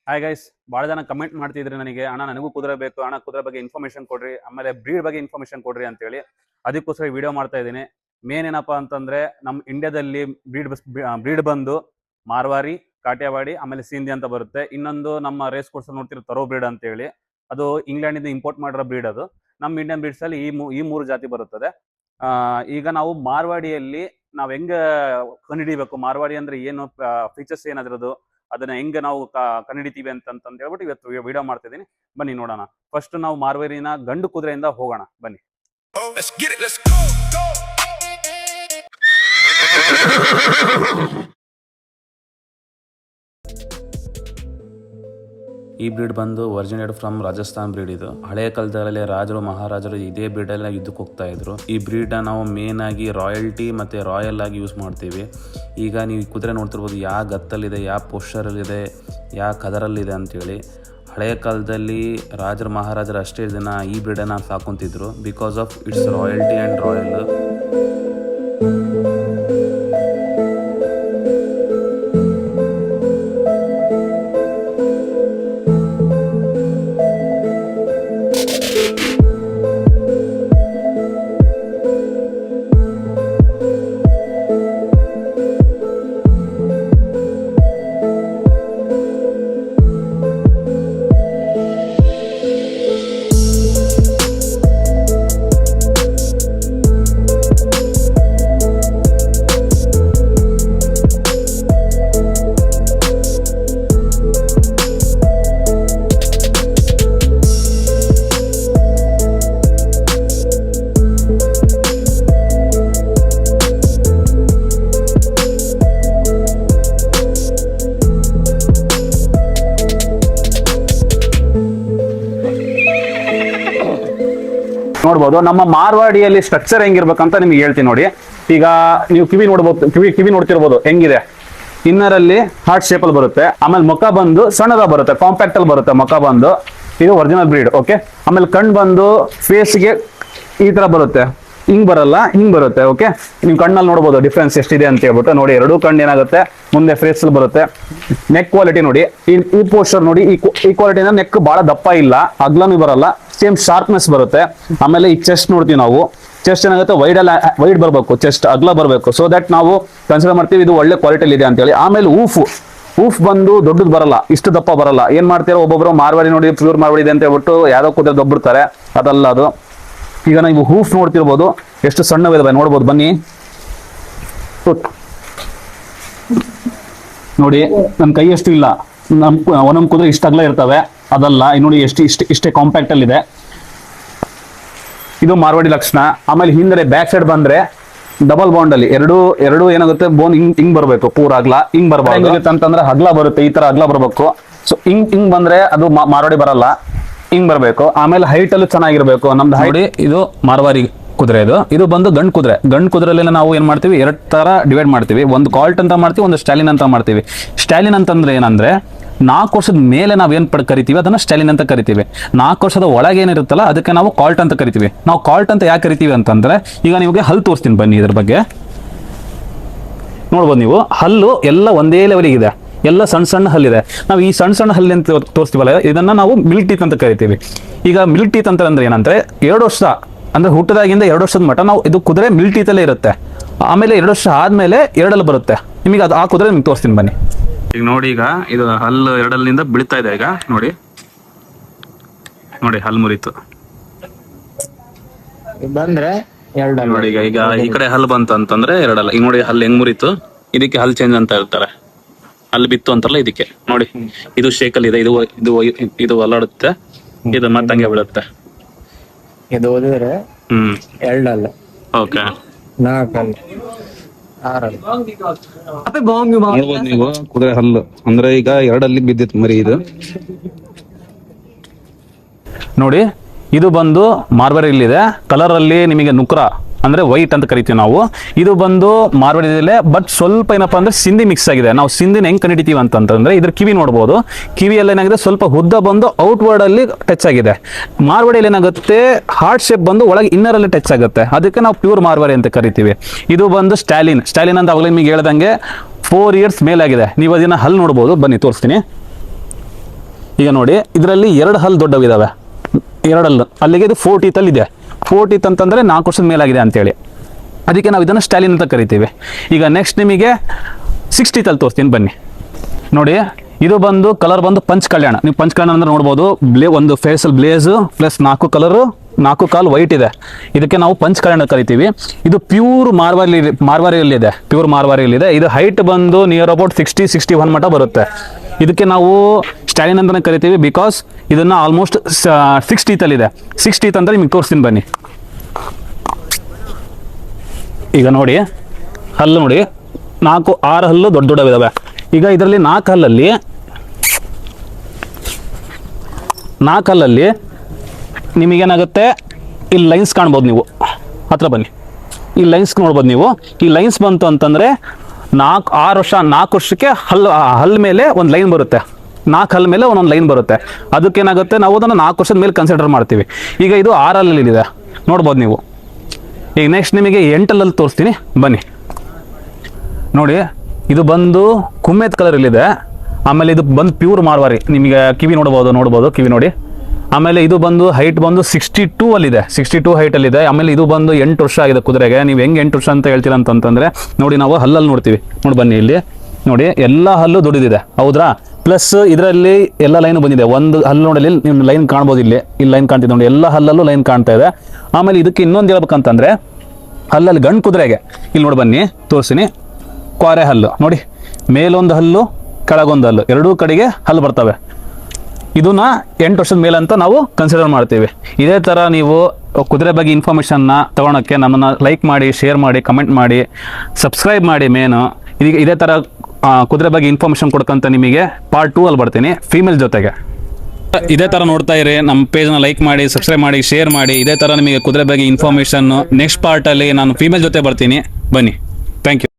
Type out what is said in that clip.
Hi guys, ಭಾಳ ಜನ comment ಮಾಡ್ತಿದ್ರಿ ನನಗೆ, ಅಣ್ಣ ನನಗೂ ಕುದುರೆ ಬೇಕು, ಅಣ್ಣ ಕುದುರೆ ಬಗ್ಗೆ ಇನ್ಫಾರ್ಮೇಶನ್ ಕೊಡ್ರಿ, ಆಮೇಲೆ ಬ್ರೀಡ್ ಬಗ್ಗೆ ಇನ್ಫಾರ್ಮೇಶನ್ ಕೊಡ್ರಿ ಅಂತೇಳಿ. ಅದಕ್ಕೋಸ್ಕರ ವಿಡಿಯೋ ಮಾಡ್ತಾ ಇದ್ದೀನಿ. ಮೇನ್ ಏನಪ್ಪಾ ಅಂತಂದ್ರೆ ನಮ್ಮ ಇಂಡಿಯಾದಲ್ಲಿ ಬ್ರೀಡ್ ಬಂದು ಮಾರ್ವಾರಿ, ಕಾಟ್ಯಾವಾಡಿ, ಆಮೇಲೆ ಸಿಂಧಿ ಅಂತ ಬರುತ್ತೆ. ಇನ್ನೊಂದು ನಮ್ಮ ರೇಸ್ ಕೋರ್ಸ್ ನೋಡ್ತಿರೋ ತರೋ ಬ್ರೀಡ್ ಅಂತೇಳಿ, ಅದು ಇಂಗ್ಲೆಂಡಿಂದ ಇಂಪೋರ್ಟ್ ಮಾಡಿರೋ ಬ್ರೀಡ್. ಅದು ನಮ್ಮ ಇಂಡಿಯನ್ ಬ್ರೀಡ್ಸ್ ಅಲ್ಲಿ ಈ ಮೂರು ಜಾತಿ ಬರುತ್ತದೆ. ಈಗ ನಾವು ಮಾರ್ವಾಡಿಯಲ್ಲಿ ನಾವು ಹೆಂಗ ಕಂಡುಹಿಡಿಬೇಕು, ಮಾರ್ವಾಡಿ ಅಂದ್ರೆ ಏನು, ಫೀಚರ್ಸ್ ಏನದ್ರದ್ದು, ಅದನ್ನ ಹೆಂಗ ನಾವು ಕಂಡುಹಿಡಿತೀವಿ ಅಂತ ಹೇಳ್ಬಿಟ್ಟು ಇವತ್ತು ವಿಡಿಯೋ ಮಾಡ್ತಿದ್ದೀನಿ. ಬನ್ನಿ ನೋಡೋಣ. ಫಸ್ಟ್ ನಾವು ಮಾರ್ವಾರಿನ ಗಂಡು ಕುದುರೆಯಿಂದ ಹೋಗೋಣ ಬನ್ನಿ. ಈ ಬ್ರೀಡ್ ಬಂದು ಒರಿಜಿನೇಟ್ ಫ್ರಮ್ ರಾಜಸ್ಥಾನ್ ಬ್ರೀಡ್. ಇದು ಹಳೆಯ ಕಾಲದಲ್ಲಿ ರಾಜರು ಮಹಾರಾಜರು ಇದೇ ಬ್ರೀಡ್ ಎಲ್ಲ ಯುದ್ಧಕ್ಕೆ ಹೋಗ್ತಾ ಇದ್ರು. ಈ ಬ್ರೀಡ್ ನಾವು ಮೇನ್ ಆಗಿ ರಾಯಲ್ಟಿ ಮತ್ತೆ ರಾಯಲ್ ಆಗಿ ಯೂಸ್ ಮಾಡ್ತೀವಿ. ಈಗ ನೀವು ಕುದುರೆ ನೋಡ್ತಿರ್ಬೋದು, ಯಾವ ಗತ್ತಲ್ಲಿದೆ, ಯಾವ ಪೋಶ್ಚರಲ್ಲಿದೆ, ಯಾವ ಕದರಲ್ಲಿದೆ ಅಂತೇಳಿ. ಹಳೆಯ ಕಾಲದಲ್ಲಿ ರಾಜರು ಮಹಾರಾಜರು ಅಷ್ಟೇ ಜನ ಈ ಬ್ರೀಡನ್ನು ಸಾಕೊಂತಿದ್ರು, because of its royalty and royal. ನೋಡ್ಬೋದು ನಮ್ಮ ಮಾರ್ವಾಡಿಯಲ್ಲಿ ಸ್ಟ್ರಕ್ಚರ್ ಹೆಂಗಿರ್ಬೇಕಂತ ನಿಮ್ಗೆ ಹೇಳ್ತೀನಿ ನೋಡಿ. ಈಗ ನೀವು ಕಿವಿ ನೋಡ್ಬೋದು, ಕಿವಿ ನೋಡ್ತಿರ್ಬೋದು ಹೆಂಗಿದೆ. ಇನ್ನರ್ ಅಲ್ಲಿ ಹಾರ್ಟ್ ಶೇಪ್ ಅಲ್ಲಿ ಬರುತ್ತೆ. ಆಮೇಲೆ ಮುಖ ಬಂದು ಸಣ್ಣದ ಬರುತ್ತೆ, ಕಾಂಪ್ಯಾಕ್ಟ್ ಅಲ್ಲಿ ಬರುತ್ತೆ ಮುಖ ಬಂದು. ಇದು ಒರಿಜಿನಲ್ ಬ್ರೀಡ್. ಓಕೆ, ಆಮೇಲೆ ಕಣ್ ಬಂದು ಫೇಸ್ಗೆ ಈ ತರ ಬರುತ್ತೆ, ಹಿಂಗ್ ಬರಲ್ಲ, ಹಿಂಗ್ ಬರುತ್ತೆ. ಓಕೆ, ನೀವು ಕಣ್ಣಲ್ಲಿ ನೋಡ್ಬೋದು ಡಿಫ್ರೆನ್ಸ್ ಎಷ್ಟಿದೆ ಅಂತ ಹೇಳ್ಬಿಟ್ಟು. ನೋಡಿ, ಎರಡೂ ಕಣ್ಣು ಏನಾಗುತ್ತೆ ಮುಂದೆ ಫೇಸ್ ಅಲ್ಲಿ ಬರುತ್ತೆ. ನೆಕ್ ಕ್ವಾಲಿಟಿ ನೋಡಿ, ಈ ಪೋಸ್ಚರ್ ನೋಡಿ, ಈ ಕ್ವಾಲಿಟಿನ ನೆಕ್ ಬಹಳ ದಪ್ಪ ಇಲ್ಲ, ಅಗ್ಲನೂ ಬರಲ್ಲ, ಸೇಮ್ ಶಾರ್ಪ್ನೆಸ್ ಬರುತ್ತೆ. ಆಮೇಲೆ ಈ ಚೆಸ್ಟ್ ನೋಡ್ತೀವಿ ನಾವು, ಚೆಸ್ಟ್ ಏನಾಗುತ್ತೆ ವೈಡ್ ಬರಬೇಕು, ಚೆಸ್ಟ್ ಅಗ್ಲ ಬರಬೇಕು. ಸೊ ದಟ್ ನಾವು ಕನ್ಸಿಡರ್ ಮಾಡ್ತೀವಿ ಇದು ಒಳ್ಳೆ ಕ್ವಾಲಿಟಿಲಿ ಇದೆ ಅಂತೇಳಿ. ಆಮೇಲೆ ಊಫ್ ಬಂದು ದೊಡ್ಡದು ಬರಲ್ಲ, ಇಷ್ಟು ದಪ್ಪ ಬರಲ್ಲ. ಏನ್ ಮಾಡ್ತೀರಾ, ಒಬ್ಬೊಬ್ರು ಮಾರ್ವಾಡಿ ನೋಡಿ ಪ್ಯೂರ್ ಮಾರ್ವಾಡಿ ಇದೆ ಅಂತ ಹೇಳ್ಬಿಟ್ಟು ಯಾವ್ದೋ ಕುದುರೆ ದೊಬ್ಬಿಡ್ತಾರೆ, ಅದಲ್ಲ ಅದು. ಈಗ ನೀವು ಹೂಫ್ ನೋಡ್ತಿರ್ಬೋದು, ಎಷ್ಟು ಸಣ್ಣವಿದಾವೆ ನೋಡ್ಬೋದು. ಬನ್ನಿ ನೋಡಿ, ನನ್ನ ಕೈ ಎಷ್ಟು ಇಲ್ಲ, ಒಂದೊಂದು ಕುದುರೆ ಇಷ್ಟ ಅಗಲ ಇರ್ತವೆ, ಅದಲ್ಲ. ನೋಡಿ ಇಷ್ಟೇ ಕಾಂಪ್ಯಾಕ್ಟ್ ಅಲ್ಲಿ ಇದೆ. ಇದು ಮಾರ್ವಾಡಿ ಲಕ್ಷಣ. ಆಮೇಲೆ ಹಿಂದೆ ಬ್ಯಾಕ್ ಸೈಡ್ ಬಂದ್ರೆ ಡಬಲ್ ಬಾಂಡ್ ಅಲ್ಲಿ ಎರಡು ಏನಾಗುತ್ತೆ, ಬೋನ್ ಹಿಂಗ್ ಬರ್ಬೇಕು, ಪೂರ ಅಗ್ಲ ಹಿಂಗ್ ಬರ್ಬಾರ್ದು ಅಂತಂದ್ರೆ ಅಗ್ಲ ಬರುತ್ತೆ, ಈ ತರ ಅಗ್ಲ ಬರ್ಬೇಕು. ಸೊ ಹಿಂಗ್ ಬಂದ್ರೆ ಅದು ಮಾರ್ವಾಡಿ ಬರಲ್ಲ, ಹಿಂಗ್ ಬರ್ಬೇಕು. ಆಮೇಲೆ ಹೈಟ್ ಅಲ್ಲೂ ಚೆನ್ನಾಗಿರ್ಬೇಕು. ನಮ್ದು ಹೈಟ್ ಇದು ಮಾರ್ವಾರಿ ಕುದುರೆ. ಇದು ಬಂದು ಗಂಡು ಕುದುರೆಯಲ್ಲಿ ನಾವು ಏನ್ ಮಾಡ್ತೀವಿ, ಎರಡ್ ತರ ಡಿವೈಡ್ ಮಾಡ್ತೀವಿ. ಒಂದು ಕಾಲ್ಟ್ ಅಂತ ಮಾಡ್ತೀವಿ, ಒಂದು ಸ್ಟಾಲಿನ್ ಅಂತ ಮಾಡ್ತೀವಿ. ಸ್ಟಾಲಿನ್ ಅಂತಂದ್ರೆ ಏನಂದ್ರೆ 4 ವರ್ಷದ ಮೇಲೆ ನಾವೇನ್ ಕರಿತೀವಿ ಅದನ್ನ ಸ್ಟಾಲಿನ್ ಅಂತ ಕರಿತೀವಿ. 4 ವರ್ಷದ ಒಳಗೆ ಏನಿರುತ್ತಲ್ಲ ಅದಕ್ಕೆ ನಾವು ಕಾಲ್ಟ್ ಅಂತ ಕರಿತೀವಿ. ನಾವು ಕಾಲ್ಟ್ ಅಂತ ಯಾಕೆ ಕರಿತೀವಿ ಅಂತಂದ್ರೆ, ಈಗ ನಿಮಗೆ ಹಲ್ಲು ತೋರಿಸ್ತೀನಿ ಬನ್ನಿ. ಇದ್ರ ಬಗ್ಗೆ ನೋಡ್ಬೋದು ನೀವು, ಹಲ್ಲು ಎಲ್ಲ ಒಂದೇ ಲೆವೆಲಿಗೆ ಇದೆ, ಎಲ್ಲ ಸಣ್ಣ ಹಲ್ಲಿದೆ. ನಾವು ಈ ಸಣ್ಣ ಹಲ್ಲಿ ಅಂತ ತೋರಿಸ್ತೀವಲ್ಲ, ಇದನ್ನ ನಾವು ಮಿಲ್ಕ್ ಟೀತ್ ಅಂತ ಕರಿತೀವಿ. ಈಗ ಮಿಲ್ಕ್ ಟೀತ್ ಅಂತ ಅಂದ್ರೆ ಏನಂದ್ರೆ, 2 ವರ್ಷ ಅಂದ್ರೆ ಹುಟ್ಟದಾಗಿಂದ 2 ವರ್ಷದ ಮಟ್ಟ ನಾವು ಇದು ಕುದುರೆ ಮಿಲ್ಕ್ ಟೀತ್ ಅಲ್ಲೇ ಇರುತ್ತೆ. ಆಮೇಲೆ 2 ವರ್ಷ ಆದ್ಮೇಲೆ ಎರಡಲ್ಲಿ ಬರುತ್ತೆ. ನಿಮಗೆ ಅದು ಆ ಕುದುರೆ ನಿಮ್ಗೆ ತೋರಿಸ್ತೀನಿ ಬನ್ನಿ. ಈಗ ನೋಡಿ, ಈಗ ಇದು ಹಲ್ಲು ಎರಡಲ್ಲಿಂದ ಬೀಳ್ತಾ ಇದೆ. ಈಗ ನೋಡಿ ಹಲ್ಲು ಮುರಿತು ಬಂದ್ರೆ ನೋಡಿ. ಈಗ ಈ ಕಡೆ ಹಲ್ಲು ಬಂತು ಅಂತಂದ್ರೆ ಎರಡಲ್ಲ. ಈಗ ನೋಡಿ ಹಲ್ಲು ಹೆಂಗ್ ಮುರಿತು, ಇದಕ್ಕೆ ಹಲ್ ಚೇಂಜ್ ಅಂತ ಹೇಳ್ತಾರೆ. ಹಲ್ಲು ಬಿತ್ತು ಅಂತಾರಲ್ಲ ಇದಕ್ಕೆ. ನೋಡಿ, ಇದು ಶೇಕಲ್ ಇದೆ, ಇದು ಅಲ್ಲಾಡುತ್ತೆ, ಇದು ಮತ್ತಂಗೆ ಬೀಳುತ್ತೆ. ಇದು ಓದಿದ್ರೆ ಎರಡಲ್ಲ, ಓಕೆ, 4 ಅಲ್ಲ, 6 ನೋಡ್ಬೋದು ನೀವು ಕುದುರೆ ಹಲ್ಲು. ಅಂದ್ರೆ ಈಗ ಎರಡಲ್ಲಿ ಬಿದ್ದಿತ್ತು ಮರಿ. ಇದು ನೋಡಿ, ಇದು ಬಂದು ಮಾರ್ವಾರಿಯಲ್ಲಿದೆ. ಕಲರ್ ಅಲ್ಲಿ ನಿಮಗೆ ನುಕ್ರ ಅಂದ್ರೆ ವೈಟ್ ಅಂತ ಕರಿತೀವಿ ನಾವು. ಇದು ಬಂದು ಮಾರ್ವಾಡಿಯಲ್ಲೇ, ಬಟ್ ಸ್ವಲ್ಪ ಏನಪ್ಪಾ ಅಂದ್ರೆ ಸಿಂಧಿ ಮಿಕ್ಸ್ ಆಗಿದೆ. ನಾವು ಸಿಂಧಿನ ಹೆಂಗ್ ಕಂಡಿಡಿತೀವಿ ಅಂತಂದ್ರೆ, ಇದ್ರ ಕಿವಿ ನೋಡ್ಬೋದು, ಕಿವಿಯಲ್ಲಿ ಏನಾಗಿದೆ ಸ್ವಲ್ಪ ಉದ್ದ ಬಂದು ಔಟ್ವರ್ಡ್ ಅಲ್ಲಿ ಟಚ್ ಆಗಿದೆ. ಮಾರ್ವಾಡಿಯಲ್ಲಿ ಏನಾಗುತ್ತೆ, ಹಾರ್ಟ್ ಶೇಪ್ ಬಂದು ಒಳಗೆ ಇನ್ನರ್ ಅಲ್ಲಿ ಟಚ್ ಆಗುತ್ತೆ, ಅದಕ್ಕೆ ನಾವು ಪ್ಯೂರ್ ಮಾರ್ವಾಡಿ ಅಂತ ಕರಿತೀವಿ. ಇದು ಬಂದು ಸ್ಟಾಲಿನ್ ಅಂತ ಅವಾಗಲೇ ನಿಮಗೆ ಹೇಳ್ದಂಗೆ 4 ಇಯರ್ಸ್ ಮೇಲಾಗಿದೆ. ನೀವು ಅದನ್ನ ಹಲ್ಲು ನೋಡ್ಬೋದು, ಬನ್ನಿ ತೋರಿಸ್ತೀನಿ. ಈಗ ನೋಡಿ ಇದರಲ್ಲಿ 2 ಹಲ್ಲು ದೊಡ್ಡವಿದಾವೆ, 2 ಹಲ್ಲು, ಅಲ್ಲಿಗೆ ಇದು 4 ಟೀತ್ ಅಲ್ಲಿ ಇದೆ. 4 ಟೀತ್ ಅಂತಂದ್ರೆ 4 ವರ್ಷದ ಮೇಲಾಗಿದೆ ಅಂತೇಳಿ, ಅದಕ್ಕೆ ನಾವು ಇದನ್ನು ಸ್ಟಾಲಿನ್ ಅಂತ ಕರಿತೀವಿ. ಈಗ ನೆಕ್ಸ್ಟ್ ನಿಮಗೆ 6 ಟೀತ್ ಅಲ್ಲಿ ತೋರಿಸ್ತೀನಿ ಬನ್ನಿ. ನೋಡಿ ಇದು ಬಂದು ಕಲರ್ ಬಂದು ಪಂಚ್ ಕಲ್ಯಾಣ. ನೀವು ಪಂಚ್ ಕಲ್ಯಾಣ ಅಂದ್ರೆ ನೋಡ್ಬೋದು, ಒಂದು ಫೇಸಲ್ ಬ್ಲೇಸ್ ಪ್ಲಸ್ 4 ಕಲರು 4 ಕಾಲು ವೈಟ್ ಇದೆ, ಇದಕ್ಕೆ ನಾವು ಪಂಚ್ ಕಲ್ಯಾಣ ಕರಿತೀವಿ. ಇದು ಪ್ಯೂರ್ ಮಾರ್ವಾರಿಯಲ್ಲಿದೆ, ಪ್ಯೂರ್ ಮಾರ್ವಾರಿಯಲ್ಲಿದೆ. ಇದು ಹೈಟ್ ಬಂದು ನಿಯರ್ ಅಬೌಟ್ 60-61 ಮಟ್ಟ ಬರುತ್ತೆ. ಇದಕ್ಕೆ ನಾವು ಸ್ಟಾಲಿನ್ ಅಂತಲೇ ಕರಿತೀವಿ, ಬಿಕಾಸ್ ಇದನ್ನ ಆಲ್ಮೋಸ್ಟ್ 6 ಟೀತ್ ಅಲ್ಲಿ ಇದೆ. 6 ಟೀತ್ ಅಂತ ನಿಮಗೆ ತೋರಿಸ್ತೀನಿ ಬನ್ನಿ. ಈಗ ನೋಡಿ ಹಲ್ಲು ನೋಡಿ 4-6 ಹಲ್ಲು ದೊಡ್ಡ ದೊಡ್ಡವಿದಾವೆ. ಈಗ ಇದರಲ್ಲಿ 4 ಹಲ್ಲಲ್ಲಿ ನಿಮಗೇನಾಗುತ್ತೆ, ಇಲ್ಲಿ ಲೈನ್ಸ್ ಕಾಣ್ಬೋದು, ನೀವು ಹತ್ರ ಬನ್ನಿ, ಈ ಲೈನ್ಸ್ ನೋಡ್ಬೋದು ನೀವು. ಈ ಲೈನ್ಸ್ ಬಂತು ಅಂತಂದರೆ 4 ವರ್ಷಕ್ಕೆ ಹಲ್ಲು ಮೇಲೆ ಒಂದು ಲೈನ್ ಬರುತ್ತೆ, 4 ಹಲ್ಲು ಮೇಲೆ ಒಂದೊಂದು ಲೈನ್ ಬರುತ್ತೆ. ಅದಕ್ಕೇನಾಗುತ್ತೆ, ನಾವು ಅದನ್ನು 4 ವರ್ಷದ ಮೇಲೆ ಕನ್ಸಿಡರ್ ಮಾಡ್ತೀವಿ. ಈಗ ಇದು 6 ಹಲ್ಲಲ್ಲಿದೆ ನೋಡ್ಬೋದು ನೀವು. ಈಗ ನೆಕ್ಸ್ಟ್ ನಿಮಗೆ 8 ಹಲ್ಲಲ್ಲಿ ತೋರಿಸ್ತೀನಿ ಬನ್ನಿ. ನೋಡಿ ಇದು ಬಂದು ಕುಮ್ಮೆತ್ ಕಲರಲ್ಲಿದೆ. ಆಮೇಲೆ ಇದು ಬಂದು ಪ್ಯೂರ್ ಮಾರ್ವಾರಿ, ನಿಮಗೆ ಕಿವಿ ನೋಡ್ಬೋದು ಕಿವಿ ನೋಡಿ. ಆಮೇಲೆ ಇದು ಬಂದು ಹೈಟ್ ಬಂದು 62 ಅಲ್ಲಿದೆ, 62 ಹೈಟಲ್ಲಿದೆ. ಆಮೇಲೆ ಇದು ಬಂದು 8 ವರ್ಷ ಆಗಿದೆ ಕುದುರೆಗೆ. ನೀವು ಹೆಂಗೆ 8 ವರ್ಷ ಅಂತ ಹೇಳ್ತೀರಾ ಅಂತಂದರೆ ನೋಡಿ, ನಾವು ಹಲ್ಲಲ್ಲಿ ನೋಡ್ತೀವಿ, ನೋಡಿ ಬನ್ನಿ ಇಲ್ಲಿ ನೋಡಿ, ಎಲ್ಲ ಹಲ್ಲು ದೊಡ್ಡದಿದೆ, ಹೌದ್ರಾ? ಪ್ಲಸ್ ಇದರಲ್ಲಿ ಎಲ್ಲ ಲೈನು ಬಂದಿದೆ. ಒಂದು ಹಲ್ಲು ನೋಡಲಿ ನಿಮ್ಮ ಲೈನ್ ಕಾಣ್ಬೋದು, ಇಲ್ಲಿ ಲೈನ್ ಕಾಣ್ತಿದೆ ನೋಡಿ, ಎಲ್ಲ ಹಲ್ಲಲ್ಲೂ ಲೈನ್ ಕಾಣ್ತಾ ಇದೆ. ಆಮೇಲೆ ಇದಕ್ಕೆ ಇನ್ನೊಂದು ಹೇಳ್ಬೇಕಂತಂದರೆ, ಹಲ್ಲಲ್ಲಿ ಗಂಡು ಕುದುರೆಗೆ ಇಲ್ಲಿ ನೋಡಿ ಬನ್ನಿ ತೋರಿಸ್ತೀನಿ, ಕ್ವಾರೆ ಹಲ್ಲು ನೋಡಿ, ಮೇಲೊಂದು ಹಲ್ಲು ಕೆಳಗೊಂದು ಹಲ್ಲು, ಎರಡೂ ಕಡೆಗೆ ಹಲ್ಲು ಬರ್ತವೆ. ಇದನ್ನ 8 ವರ್ಷದ ಮೇಲೆ ಅಂತ ನಾವು ಕನ್ಸಿಡರ್ ಮಾಡ್ತೀವಿ. ಇದೇ ಥರ ನೀವು ಕುದುರೆ ಬಗ್ಗೆ ಇನ್ಫಾರ್ಮೇಷನ್ನ ತೊಗೊಳಕ್ಕೆ ನಮ್ಮನ್ನು ಲೈಕ್ ಮಾಡಿ, ಶೇರ್ ಮಾಡಿ, ಕಮೆಂಟ್ ಮಾಡಿ, ಸಬ್ಸ್ಕ್ರೈಬ್ ಮಾಡಿ. ಮೇನು ಇದೀಗ ಇದೇ ಥರ ಕುದುರೆ ಬಗ್ಗೆ ಇನ್ಫಾರ್ಮೇಷನ್ ಕೊಡ್ಕಂತ ನಿಮಗೆ ಪಾರ್ಟ್ 2 ಅಲ್ಲಿ ಬರ್ತೀನಿ ಫೀಮೇಲ್ ಜೊತೆಗೆ. ಇದೇ ಥರ ನೋಡ್ತಾ ಇರಿ, ನಮ್ಮ ಪೇಜ್ನ ಲೈಕ್ ಮಾಡಿ, ಸಬ್ಸ್ಕ್ರೈಬ್ ಮಾಡಿ, ಶೇರ್ ಮಾಡಿ. ಇದೇ ಥರ ನಿಮಗೆ ಕುದುರೆ ಬಗ್ಗೆ ಇನ್ಫಾರ್ಮೇಷನ್ನು ನೆಕ್ಸ್ಟ್ ಪಾರ್ಟಲ್ಲಿ ನಾನು ಫೀಮೇಲ್ ಜೊತೆ ಬರ್ತೀನಿ, ಬನ್ನಿ. Thank you.